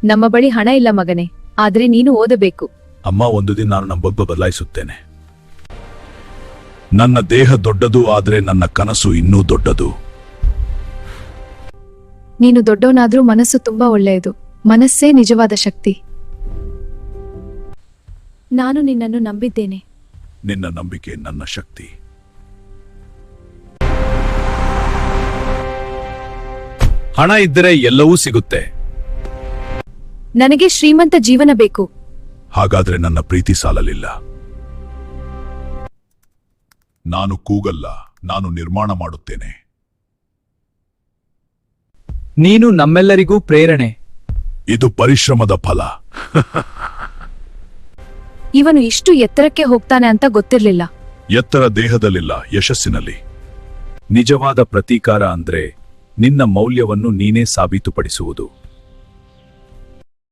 ನಮ್ಮ ಬಳಿ ಹಣ ಇಲ್ಲ ಮಗನೇ, ಆದ್ರೆ ನೀನು ಓದಬೇಕು. ಅಮ್ಮ, ಒಂದು ದಿನ ನಾನು ನಮ್ಮ ಬಗ್ಗೆ ಬದಲಾಯಿಸುತ್ತೇನೆ. ನನ್ನ ದೇಹ ದೊಡ್ಡದು, ಆದ್ರೆ ನನ್ನ ಕನಸು ಇನ್ನೂ ದೊಡ್ಡದು. ನೀನು ದೊಡ್ಡವನಾದ್ರೂ ಮನಸ್ಸು ತುಂಬಾ ಒಳ್ಳೆಯದು. ಮನಸ್ಸೇ ನಿಜವಾದ ಶಕ್ತಿ. ನಾನು ನಿನ್ನನ್ನು ನಂಬಿದ್ದೇನೆ. ನಿನ್ನ ನಂಬಿಕೆ ನನ್ನ ಶಕ್ತಿ. ಹಣ ಇದ್ದರೆ ಎಲ್ಲವೂ ಸಿಗುತ್ತೆ. ನನಗೆ ಶ್ರೀಮಂತ ಜೀವನ ಬೇಕು. ಹಾಗಾದ್ರೆ ನನ್ನ ಪ್ರೀತಿ ಸಾಲಲಿಲ್ಲ. ನಾನು ಕೂಗಲ್ಲ, ನಾನು ನಿರ್ಮಾಣ ಮಾಡುತ್ತೇನೆ. ನೀನು ನಮ್ಮೆಲ್ಲರಿಗೂ ಪ್ರೇರಣೆ. ಇದು ಪರಿಶ್ರಮದ ಫಲ. ಇವನು ಇಷ್ಟು ಎತ್ತರಕ್ಕೆ ಹೋಗ್ತಾನೆ ಅಂತ ಗೊತ್ತಿರ್ಲಿಲ್ಲ. ಎತ್ತರ ದೇಹದಲ್ಲಿಲ್ಲ, ಯಶಸ್ಸಿನಲ್ಲಿ. ನಿಜವಾದ ಪ್ರತೀಕಾರ ಅಂದ್ರೆ ನಿನ್ನ ಮೌಲ್ಯವನ್ನು ನೀನೇ ಸಾಬೀತುಪಡಿಸುವುದು.